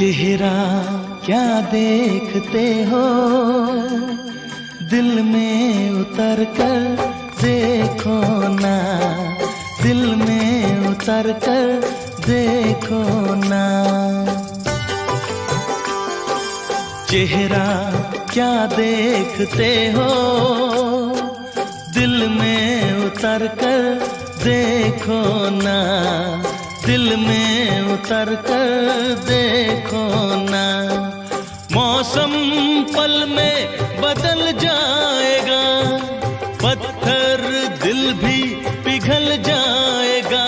चेहरा क्या देखते हो, दिल में उतर कर देखो ना, दिल में उतर कर देखो ना। चेहरा क्या देखते हो, दिल में उतर कर देखो ना, दिल में उतर कर देखो ना। मौसम पल में बदल जाएगा, पत्थर दिल भी पिघल जाएगा।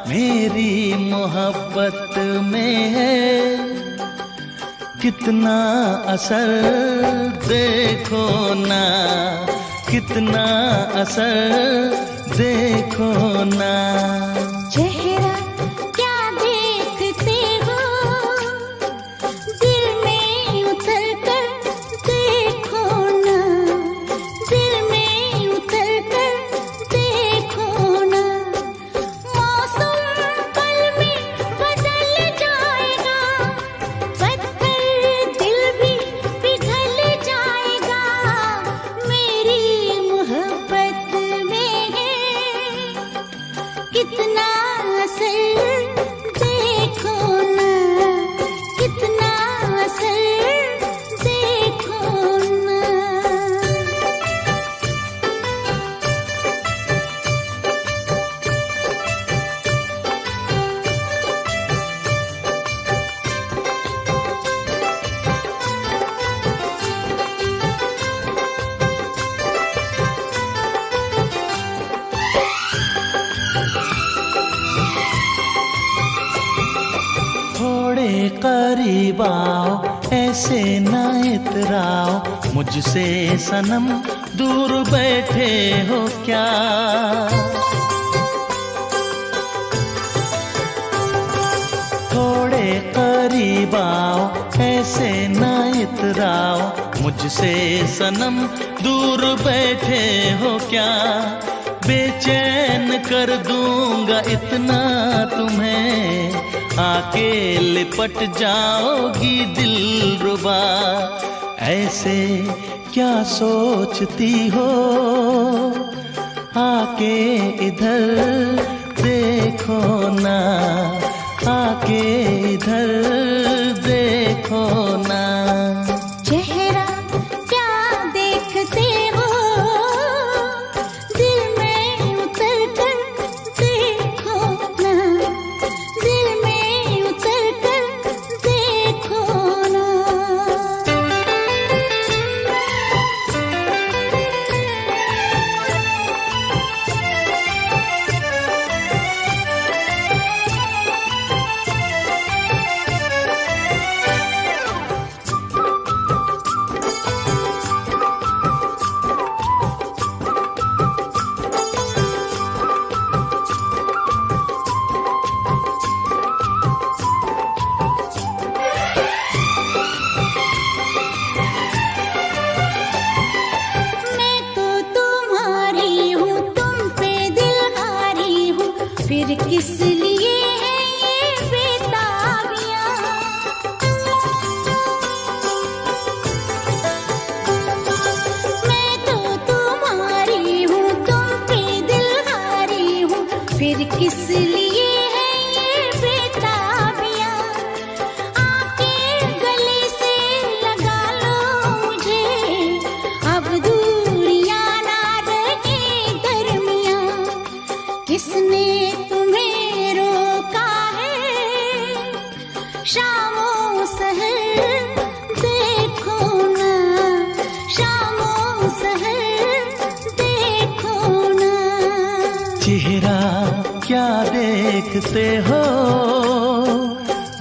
मेरी मोहब्बत में है कितना असर देखो ना, कितना असर देखो ना। चेहरा क्या देखते हो, दिल में उतर कर देखो ना, दिल में उतर कर देखो ना। मौसम पल में बदल जाएगा, पत्थर दिल भी पिघल जाएगा। मेरी मोहब्बत में है कितना असर देखो ना, कितना असर देखो ना। थोड़े करीब आओ, ऐसे ना इतराओ, मुझसे सनम दूर बैठे हो क्या। थोड़े करीब आओ, ऐसे ना इतराओ, मुझसे सनम दूर बैठे हो क्या। बेचैन कर दूंगा इतना तुम्हें, आके लिपट जाओगी दिलरुबा। ऐसे क्या सोचती हो, आके इधर देखो ना, आके इधर देखो ना। चेहरा क्या देखते हो, दिल में उतर कर देखो ना, दिल में उतर कर देखो ना। मैं तो तुम्हारी हूँ, तुम पे दिलहारी हूँ, फिर किस लिए है ये बेताबियाँ। मैं तो तुम्हारी हूँ, तुम पे दिलहारी हूँ, फिर किस लिए है ये बेताबियाँ। आके गले से लगा लो मुझे, अब दूरियां ना रहे दरमियां। किसने तुम्हें रोका है, शामों सहर देखो ना, शामों सहर देखो ना। चेहरा क्या देखते हो,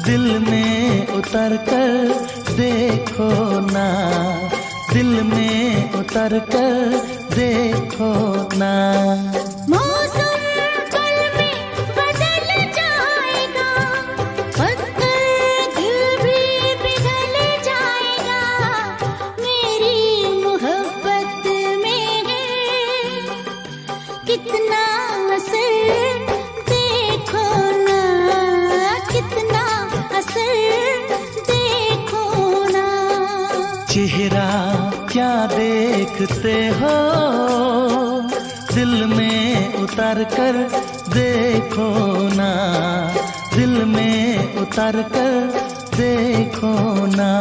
दिल में उतर कर देखो ना, दिल में उतर कर देखो ना। मौसम पल में बदल जाएगा, पत्थर दिल भी पिघल जाएगा। मेरी मोहब्बत में है कितना असर देखो ना, कितना असर देखते हो, दिल में उतर कर देखो ना, दिल में उतर कर देखो ना।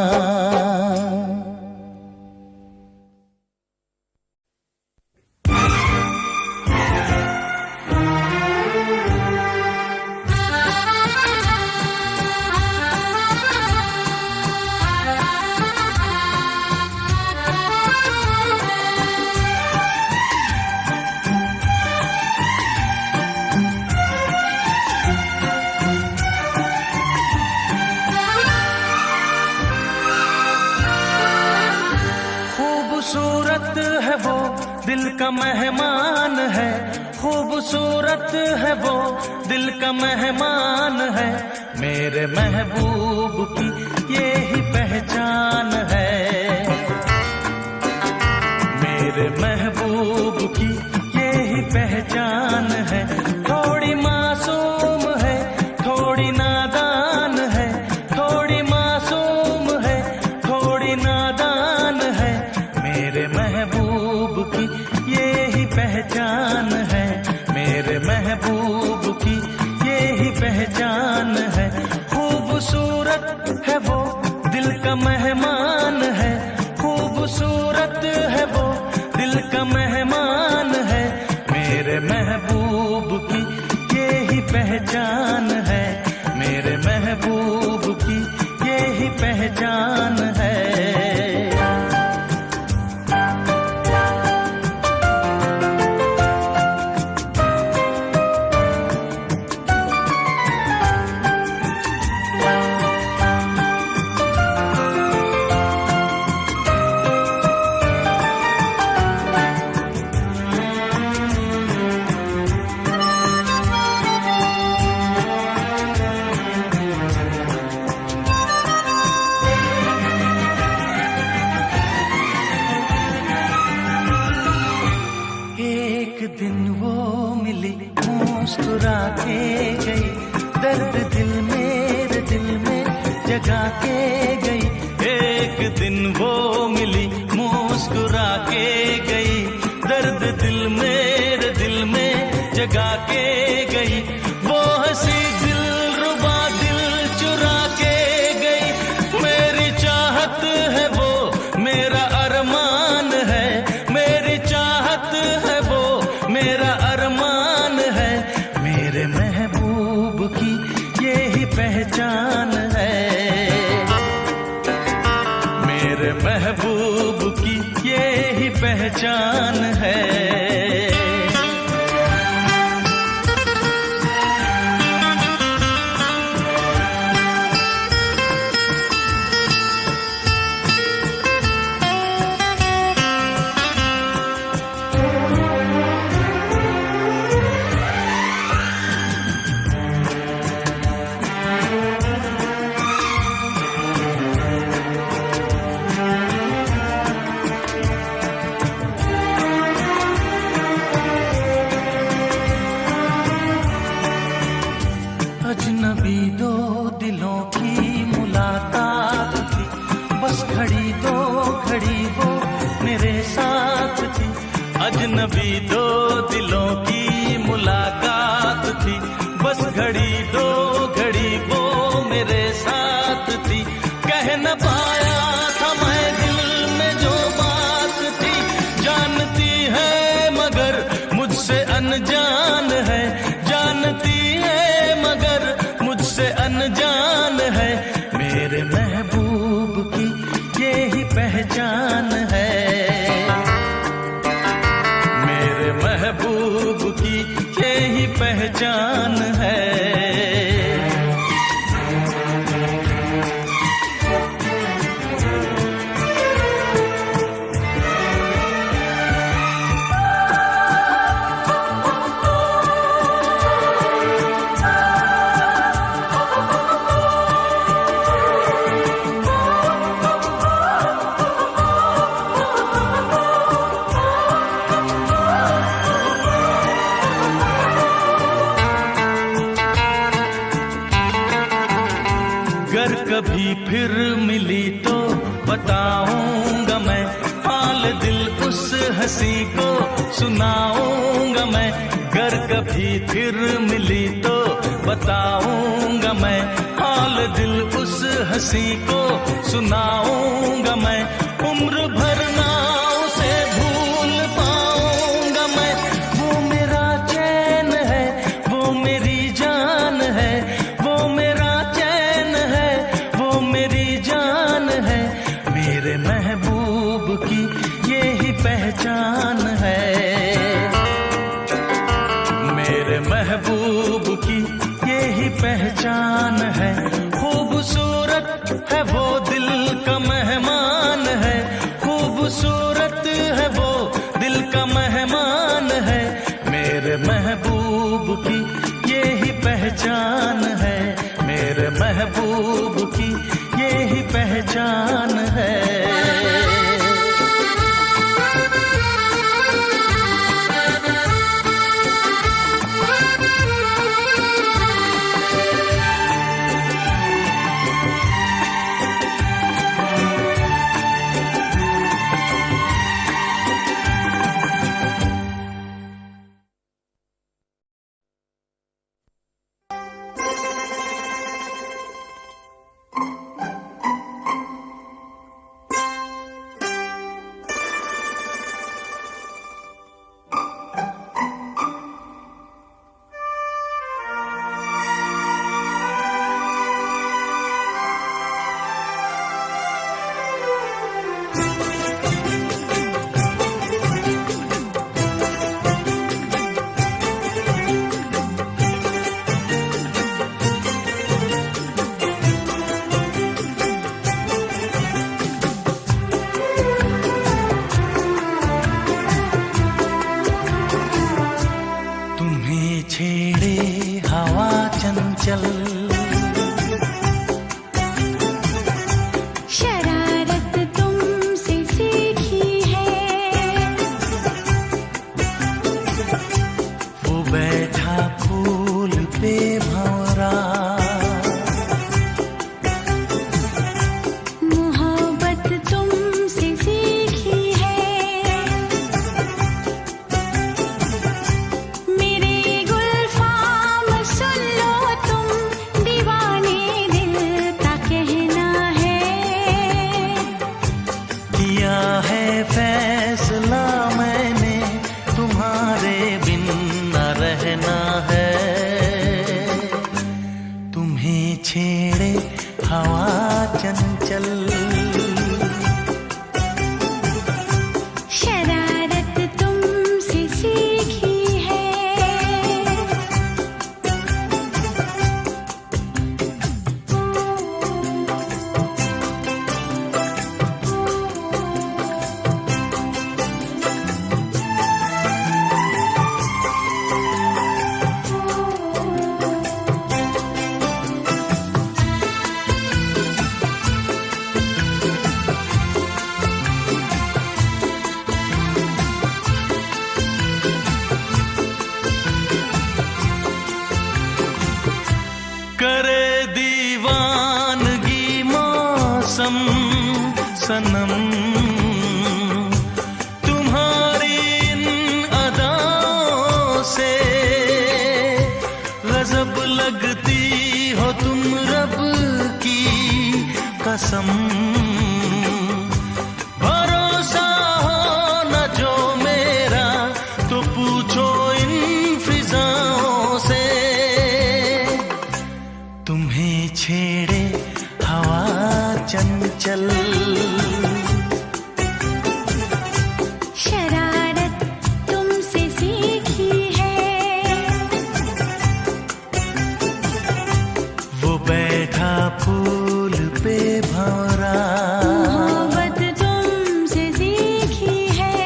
दिल का मेहमान है, खूबसूरत है वो, दिल का मेहमान है। मेरे महबूब की यही पहचान है, मेरे महबूब की यही पहचान है। थोड़ी मासूम है, थोड़ी नादान है, थोड़ी मासूम है, थोड़ी नादान है। मेरे महबूब की यही पहचान है, मेरे महबूब की यही पहचान है। खूबसूरत है वो, दिल का मेहमान है, खूबसूरत है वो, दिल का मेहमान है। मेरे महबूब की यही पहचान है, मेरे महबूब की यही पहचान है। दिन वो मिली मुस्कुरा के गई, दर्द दिल मेरे दिल में जगा के गई। एक दिन वो मिली मुस्कुरा के गई, दर्द दिल मेरे दिल में जगा के गई। वो हंसी दिल रुबा दिल चुरा के गई, मेरी चाहत है वो मेरा अरमान है, मेरी चाहत है वो मेरा अरमान है। मेरे महबूब की यही पहचान है, मेरे महबूब की यही पहचान है। अजनबी दो दिलों की मुलाकात थी, बस घड़ी दो घड़ी वो मेरे साथ थी। अजनबी दो दिलों की मुलाकात थी, बस घड़ी दो घड़ी वो मेरे साथ थी। कह न पाया था मैं दिल में जो बात थी, जानती है मगर मुझसे अनजान है, जानती है मगर मुझसे अनजान है। मेरे महबूब की यही पहचान है, मेरे महबूब की यही पहचान है। अगर कभी फिर मिली तो बताऊंगा मैं हाल हंसी को सुनाऊंगा मैं, गर कभी फिर मिली तो बताऊंगा मैं, हाल दिल उस हंसी को सुनाऊंगा मैं, उम्र भर ना उसे भूल पाऊंगा मैं। वो मेरा चैन है, वो मेरी जान है, वो मेरा चैन है, वो मेरी जान है, मेरे महबूब की यही पहचान है, मेरे महबूब की यही पहचान है। खूबसूरत है वो दिल का मेहमान है, खूबसूरत है वो दिल का मेहमान है, मेरे महबूब की यही पहचान है, मेरे महबूब की यही पहचान है। शरारत तुमसे सीखी है, वो बैठा फूल पे भंवरा, मोहब्बत तुमसे सीखी है, मेरे गुलफाम सुन लो तुम, दीवाने दिल का कहना है, किया है फैसला मैंने तुम्हारे बिन न रहना है, तुम्हें छेड़े हवा चंचल, शरारत तुमसे सीखी है, करे दीवानगी मौसम सनम, तुम्हारी इन अदाओं से गजब लगती हो तुम रब की कसम, भरोसा हो न जो मेरा तो पूछो इन फिजाओं से, तुम्हें छेड़े हवा चंचल, शरारत तुमसे सीखी है, वो बैठा फूल पे भंवरा, मोहब्बत तुमसे सीखी है,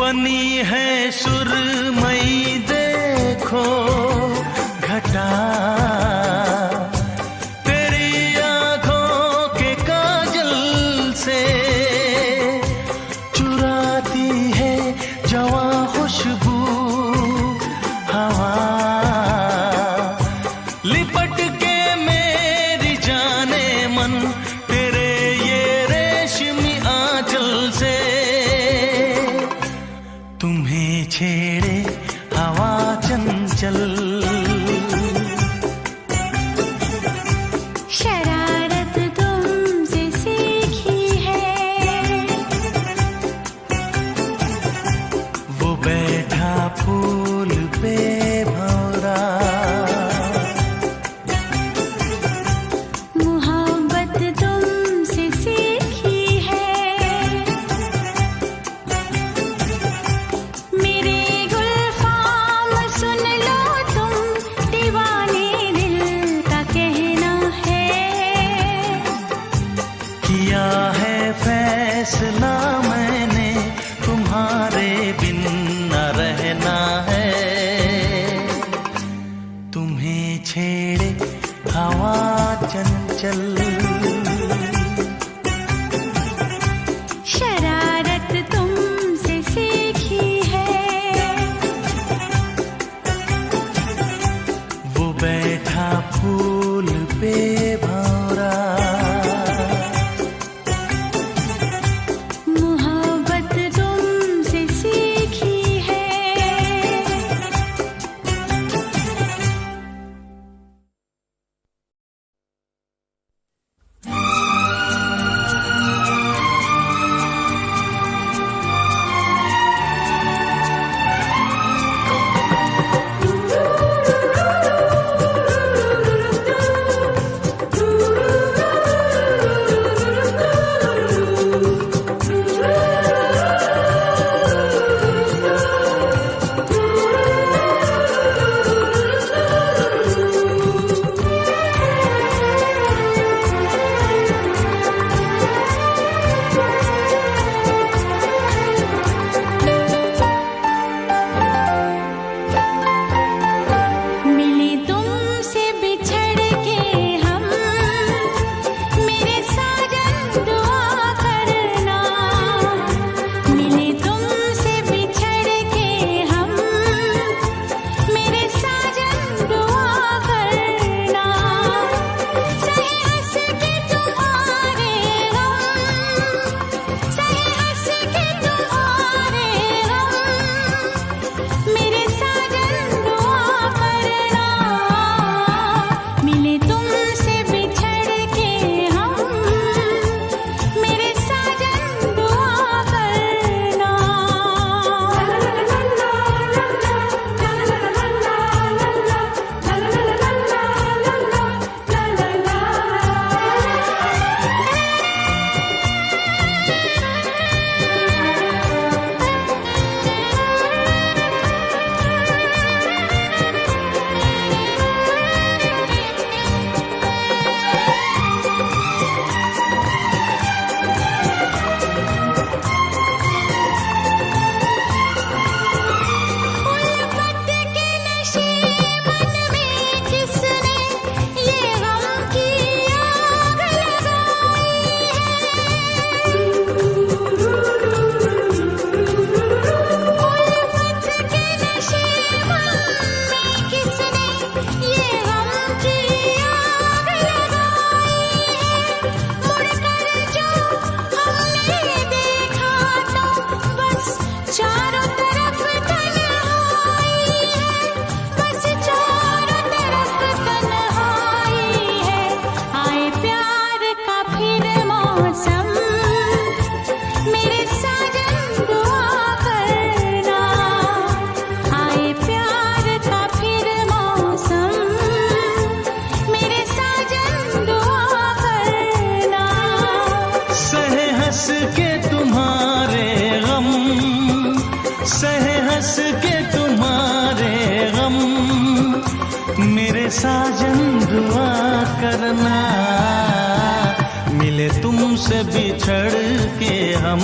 बनी है सुरमई देखो घटा, तेरी आंखों के काजल से चुराती है जवां खुशबू हवा, लिपट के मेरी जाने मन तेरे ये रेशमी आंचल से, तुम्हें छेड़े हवा चंचल, शरारत तुमसे सीखी है, वो बैठा फूल पे भौरा, मोहब्बत तुमसे सीखी है, मेरे गुलफाम सुन लो तुम, दीवाने दिल का कहना है, किया है फैसला मैंने तुम्हारे बिन न रहना है, तुम्हें छेड़े हवा चंचल, शरारत तुमसे सीखी है, वो बैठा फूल पे भौरा, मोहब्बत तुमसे सीखी है। मिले तुमसे बिछड़ के हम, मेरे साजन दुआ करना, मिले तुमसे बिछड़ के हम, मेरे साजन दुआ करना, सहे हंस के तुम्हारे गम, सहे हंस के तुम्हारे गम, मेरे साजन दुआ करना, मिले तुमसे बिछड़ के हम, मेरे साजन दुआ करना। उल्फत के नशे मन में किसने ये गम की आग लगाई है, उल्फत के नशे मन में किसने ये गम की आग लगाई है, मुड़कर जो हमने देखा तो बस चारों तरफ तन्हाई है, बस चारों तरफ तन्हाई है, आए प्यार का फिर मौसम, मेरे साजन दुआ करना, आए प्यार का फिर मौसम, मेरे साजन दुआ करना, सहे हंस के तुम्हारे गम, सहे हंस के तुम्हारे गम, मेरे साजन दुआ करना, मिले तुमसे बिछड़ के हम,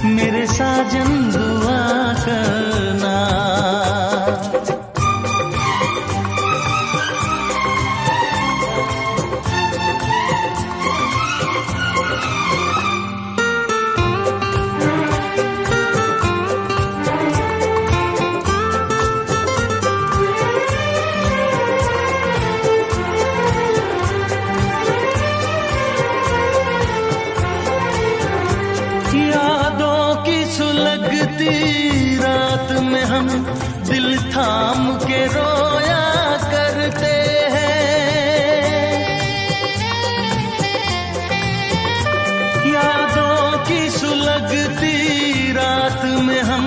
मेरे साजन दुआ करना। रात में हम दिल थाम के रोया करते हैं, यादों की सुलगती रात में हम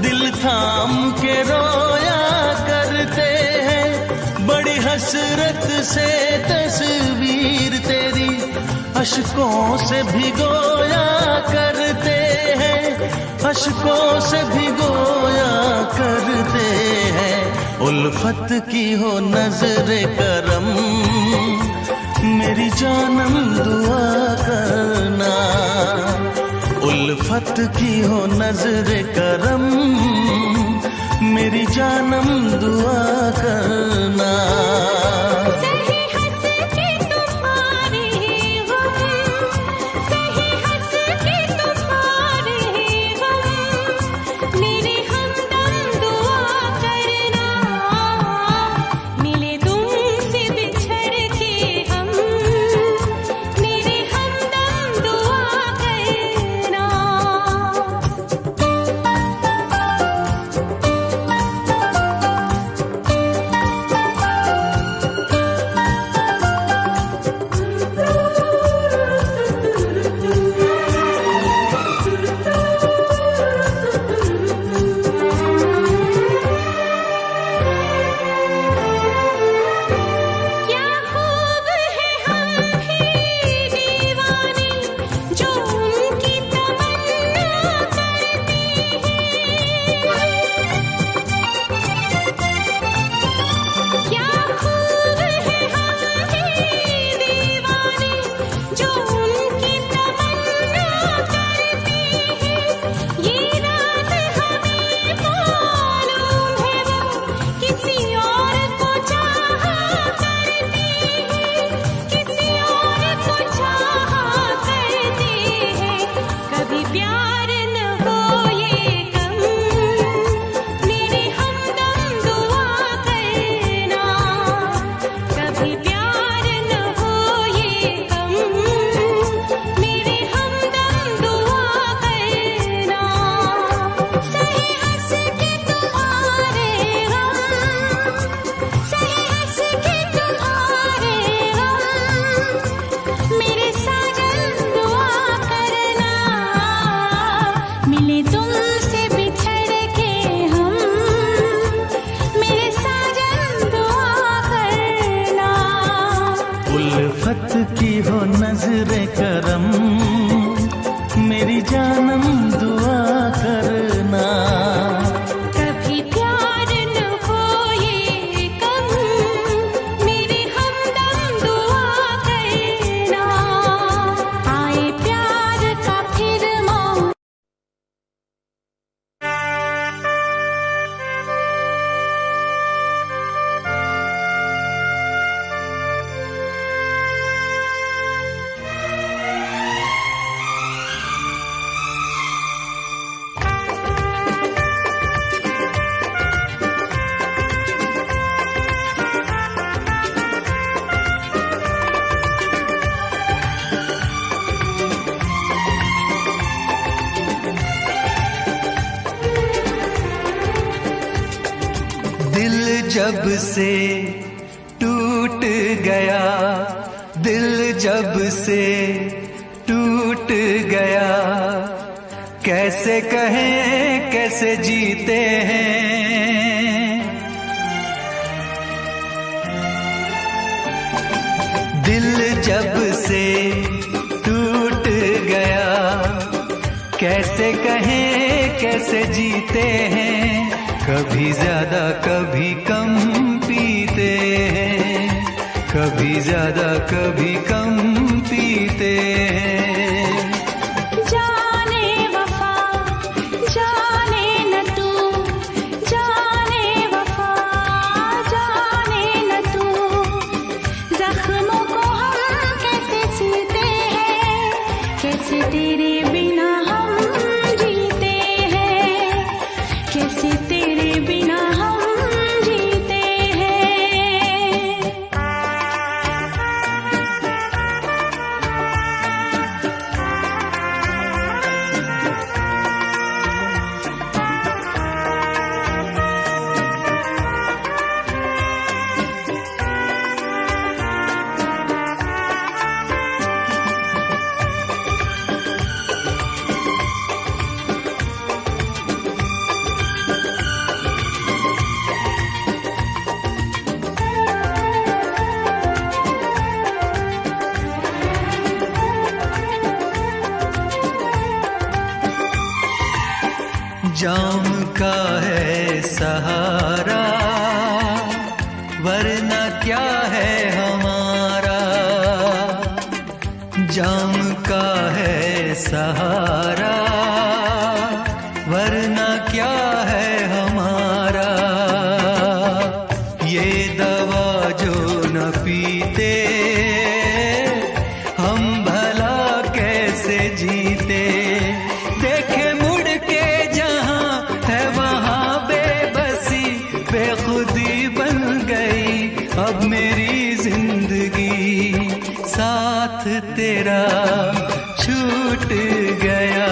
दिल थाम के रोया करते हैं। बड़ी हसरत से तस्वीर तेरी अश्कों से भिगोया करते हैं, अश्कों से भिगोया करते हैं। उल्फत की हो नजर करम, मेरी जानम दुआ करना। उल्फत की हो नजर करम, मेरी जानम दुआ करना। उल्फत की हो नजरे करम, मेरी जानम दुआ करना। कभी प्यार न हो ये कम, मेरे हमदम दुआ करना। आए प्यार का फिर मौका। दिल जब से टूट गया, दिल जब से टूट गया, कैसे कहें कैसे जीते हैं। दिल जब से टूट गया, कैसे कहें कैसे जीते हैं। कभी ज्यादा कभी कम पीते हैं, कभी ज्यादा कभी कम पीते हैं। जाने वफा जाम का है सहारा, वरना क्या है हमारा। जाम का है सहारा, वरना क्या है हमारा। ये दवा जो न पीते, हम भला कैसे जीते। देखे मुड़ के जहां है वहां बेबसी, बेखुदी बन गई अब मेरी जिंदगी। साथ तेरा छूट गया,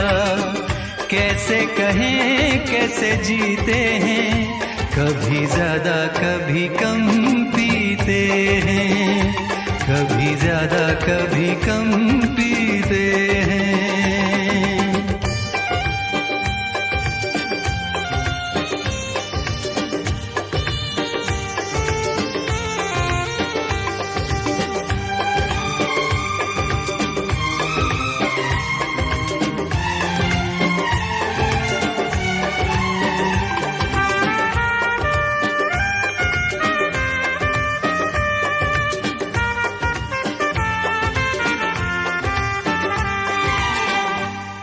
कैसे कहें कैसे जीते हैं। कभी ज्यादा कभी कम पीते हैं, कभी ज्यादा कभी कम पीते हैं।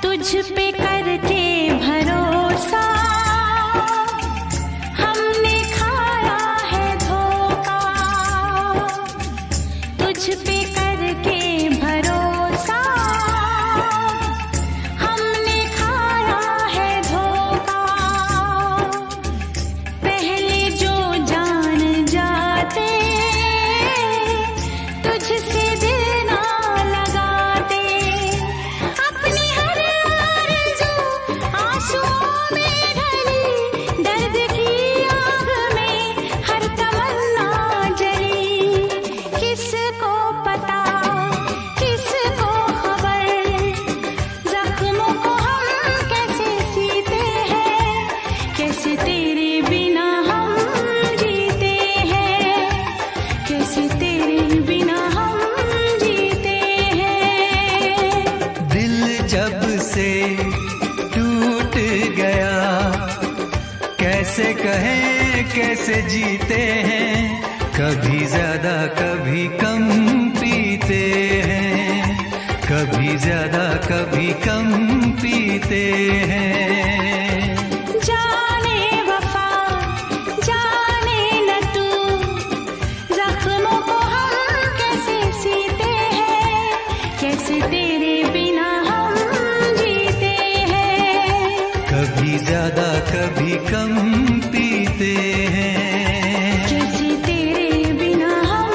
तुझ पे करके भरोसा हमने खाया है धोखा। तुझ पे करके भरोसा हमने खाया है धोखा। पहले जो जान जाते तुझसे दिल ना लगाते। अपनी हर आंसुओं में ढली, दर्द की आग में हर तमन्ना जली। किसको पता किसको खबर, जख्मों को हम कैसे सीते हैं। कैसे तेरे बिना हम जीते हैं, कैसे तेरे बिना हम जीते हैं। दिल जब से टूट गया, कैसे कहें कैसे जीते हैं। कभी ज्यादा कभी कम पीते हैं, कभी ज्यादा कभी कम पीते हैं। जाने वफा जाने न तू, जख्मों को हम कैसे सीते हैं। कैसे तेरे बिना हम जीते हैं। कभी ज्यादा कभी कम पीते हैं। कैसे तेरे बिना हम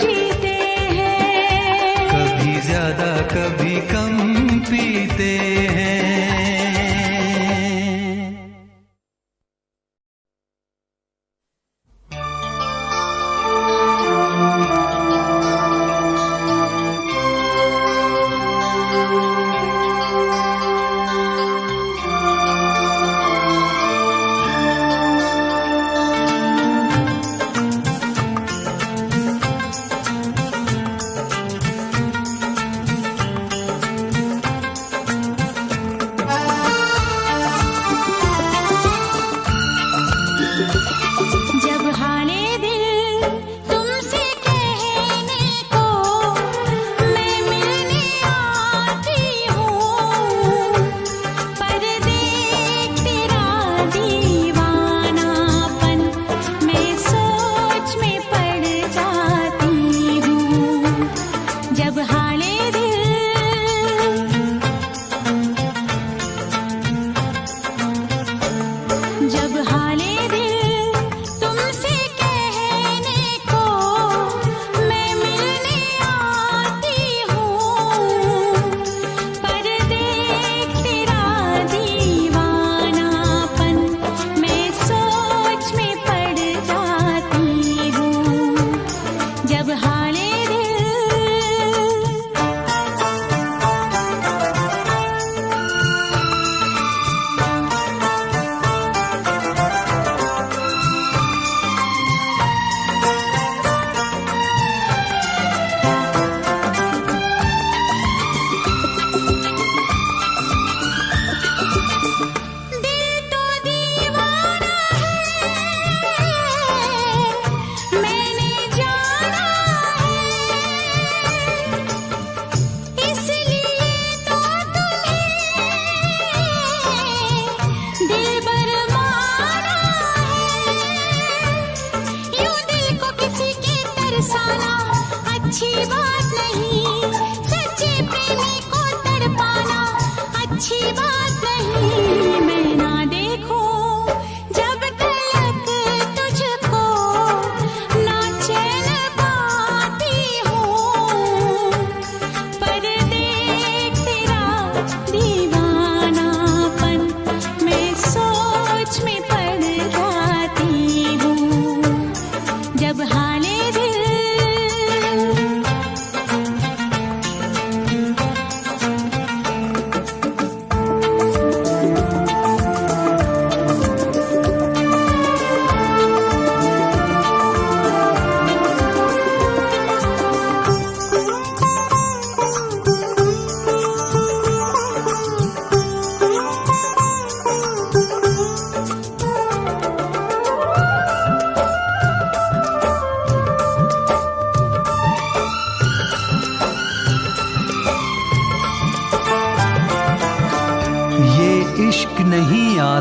जीते हैं। कभी ज्यादा कभी कम पीते हैं।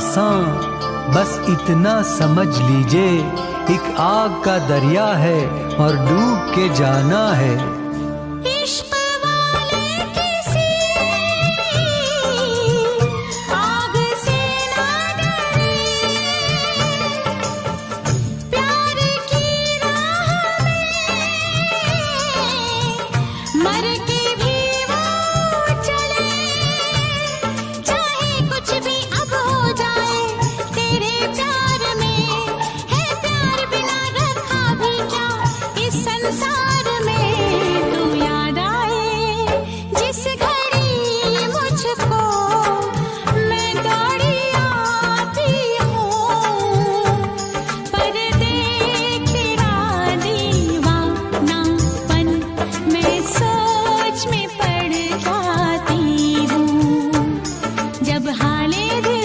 आसान, बस इतना समझ लीजिए, एक आग का दरिया है और डूब के जाना है। इश्क वाले किसी आग से ना डरे, प्यार की राह में मर के भी वो चले, चाहे कुछ भी अब हो जाए तेरे प्यार में, है प्यार बिना रखा भी क्या इस संसार में। तू याद आए जिस घड़ी मुझको, मैं दौड़ी आती हूँ, पर देख तेरा दीवानापन मैं सोच में पड़ जाती हूँ। जब हाले दिल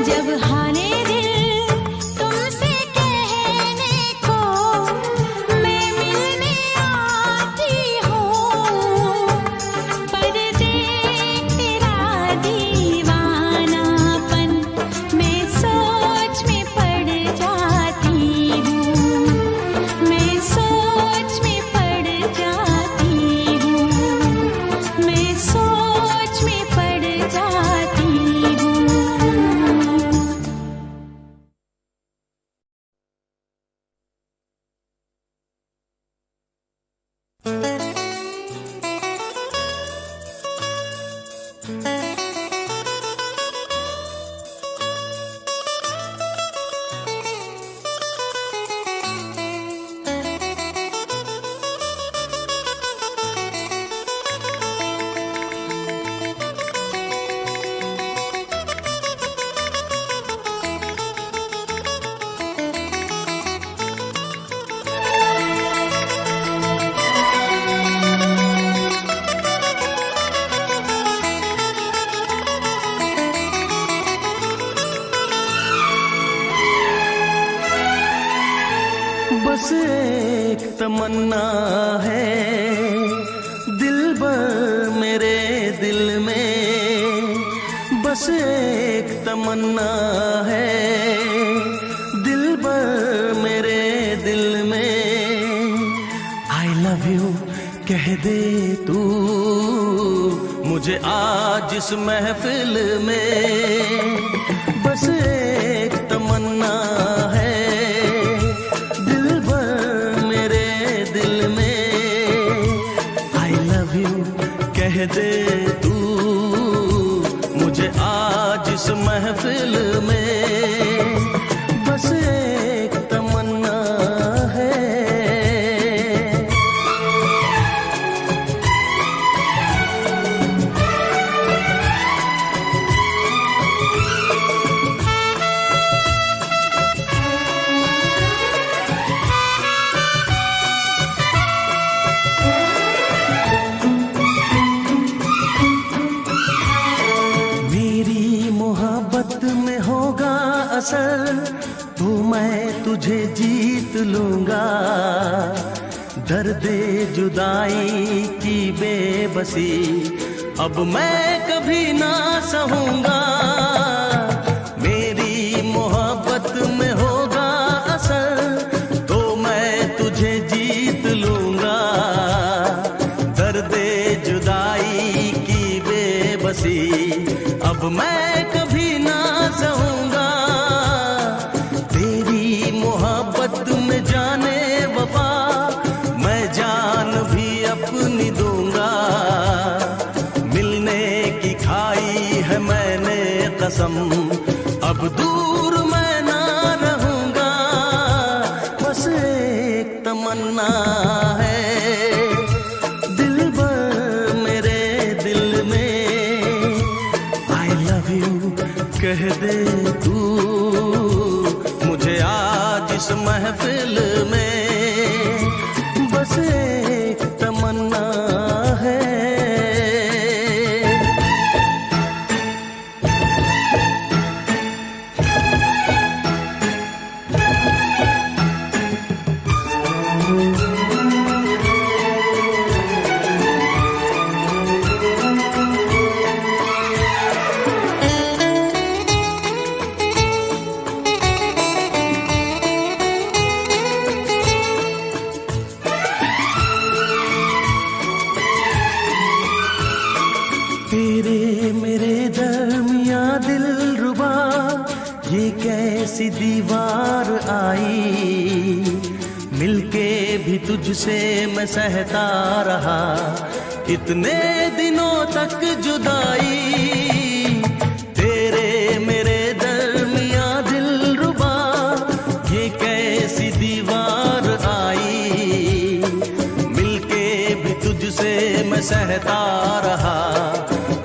जब हाले दिल तुमसे कहने को मैं मिलने आती हूँ, पर देख तेरा दीवानापन मैं सोच में पड़ जाती हूँ, मैं सोच में पड़ जाती हूँ, मैं सोच में पड़ जाती हूँ। बस एक तमन्ना है दिल भर मेरे दिल में, बस एक तमन्ना है दिल भर मेरे दिल में। आई लव यू कह दे तू मुझे आज इस महफिल में, बस एक तमन्ना है कह दे तू मुझे आज इस महफिल में, बस एक तमन्ना है। तो मैं तुझे जीत लूंगा, दर्दे जुदाई की बेबसी अब मैं कभी ना सहूंगा। मेरी मोहब्बत में होगा असर तो मैं तुझे जीत लूंगा, दर्दे जुदाई की बेबसी अब मैं कभी ना सहूंगा। में जाने वफा मैं जान भी अपनी दूंगा, मिलने की खाई है मैंने कसम अब दूर मैं ना रहूंगा। बस एक तमन्ना है दिल भर मेरे दिल में, आई लव यू कह दे तू मुझे आज इस महफिल में, बस एक तमन्ना है। तेरे मेरे दरमिया दिलरुबा ये कैसी दीवार आई, मिलके भी तुझसे मैं सहता रहा कितने दिनों तक जुदाई। तेरे मेरे दरमिया दिलरुबा ये कैसी दीवार आई, मिलके भी तुझसे मैं सहता रहा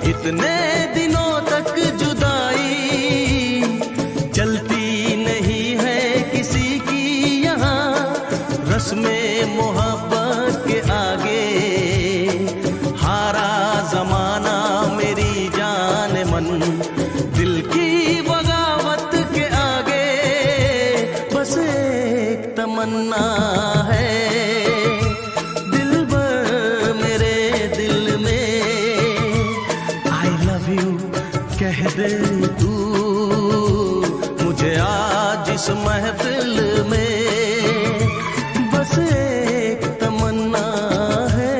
इतने दिनों तक जुदाई। चलती नहीं है किसी की यहाँ रस्में मोहब्बत के आगे, हारा जमाना मेरी जान मन दिल की बगावत के आगे। बस एक तमन्ना है दिलबर मेरे दिल में, आई लव यू कह दे तू मुझे आज इस महफिल में। बस एक तमन्ना है।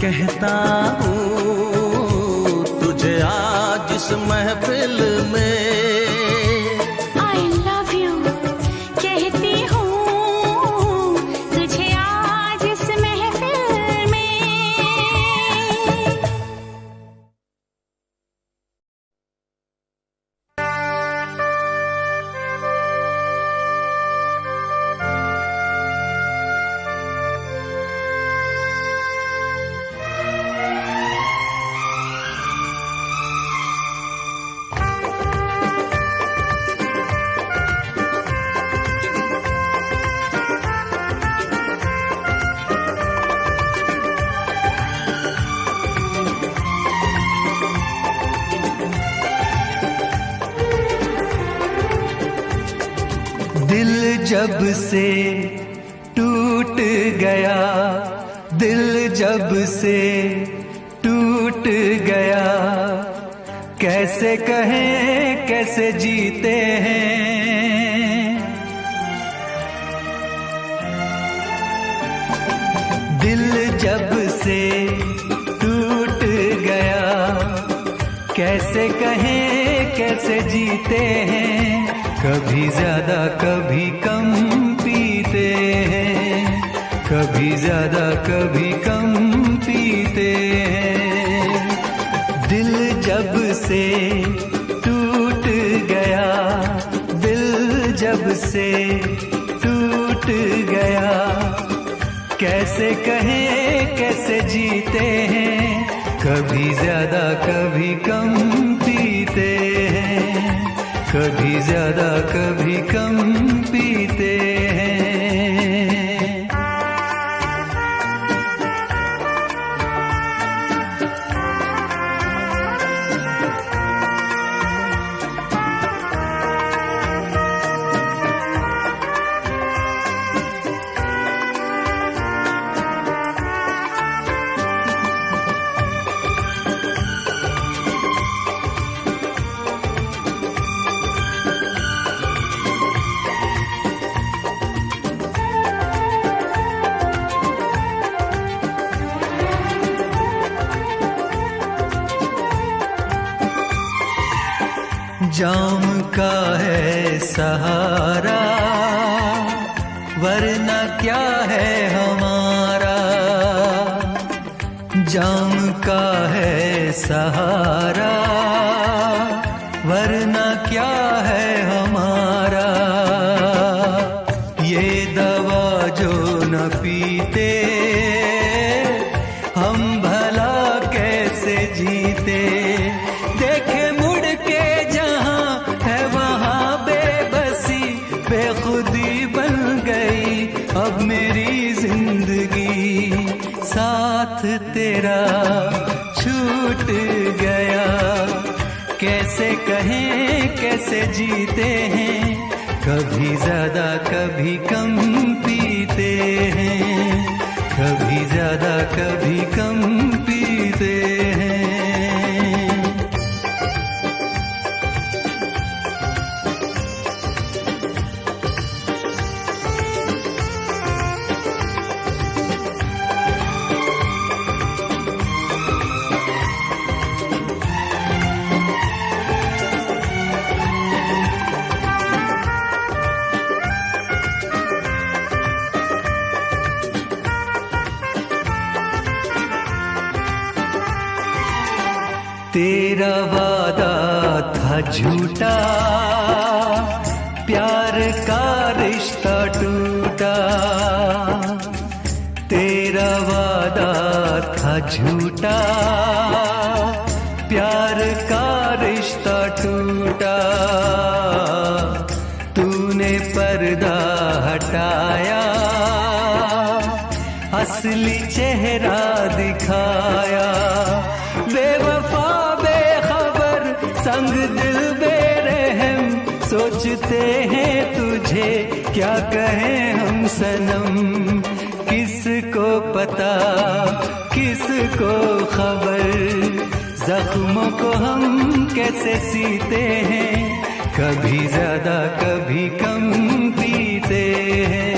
कहता हूँ तुझे आज इस महफिल में। I love you कहती हूँ तुझे आज इस महफिल में। दिल जब से टूट गया, दिल जब से टूट गया, कैसे कहें कैसे जीते हैं। दिल जब से टूट गया, कैसे कहें कैसे जीते हैं। कभी ज्यादा कभी कम पीते हैं, कभी ज्यादा कभी कम पीते हैं। दिल जब से टूट गया, दिल जब से टूट गया, कैसे कहें कैसे जीते हैं। कभी ज्यादा कभी कम पीते हैं, कभी ज्यादा कभी कम पीते हैं। जाम का है सहारा, वरना क्या है हमारा। जाम का है सहारा, वरना क्या है हमारा। ये दवा जो न पीते, हम भला कैसे जीते। देखे मुड़ के जहां है वहां बेबसी, बेखुदी बन गई अब मेरी जिंदगी। साथ तेरा छूट गया, कैसे कहें कैसे जीते हैं। कभी ज्यादा कभी कम पीते हैं, कभी ज्यादा कभी कम पीते हैं। तेरा वादा था झूठा, प्यार का रिश्ता टूटा। तेरा वादा था झूठा, प्यार का रिश्ता टूटा। तूने पर्दा हटाया, असली चेहरा दिखाया। बेवफा बेखबर संग दिल बेरहम, सोचते हैं तुझे क्या कहें हम सनम। किसको पता किसको खबर, जख्मों को हम कैसे सीते हैं। कभी ज्यादा कभी कम पीते हैं,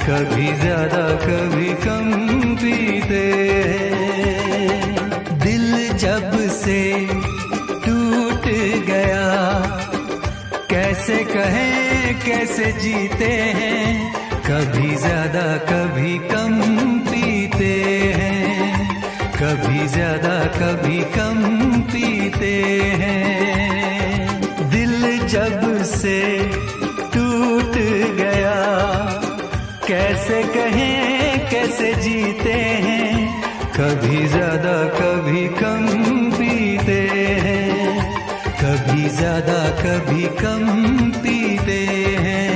कभी ज्यादा कभी कम पीते हैं। दिल जब से टूट गया, कैसे कहें कैसे जीते हैं। कभी ज्यादा कभी कम पीते हैं, कभी ज्यादा कभी कम पीते हैं। दिल जब से टूट गया, कैसे कहें कैसे जीते हैं। कभी ज्यादा कभी कम पीते हैं, कभी ज्यादा कभी कम पीते हैं।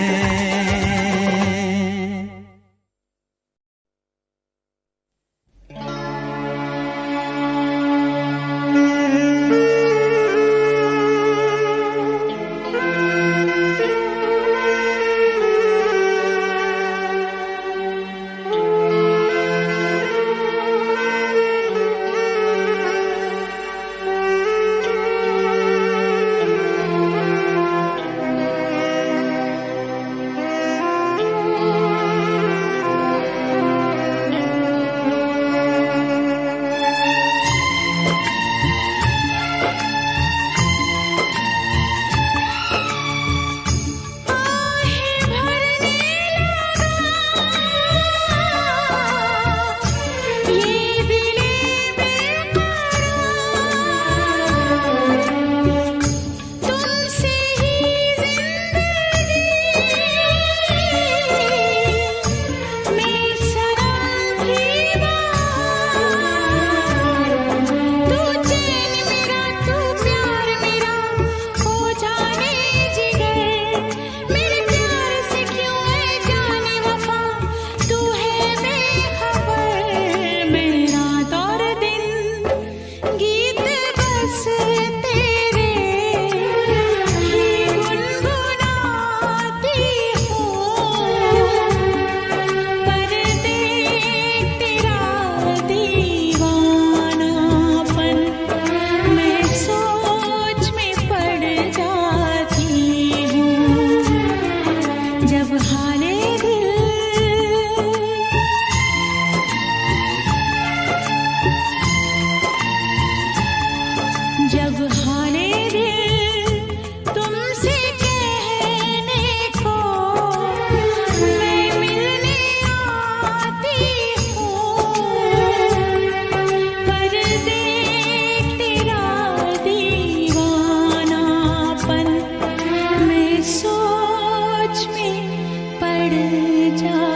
बढ़ जा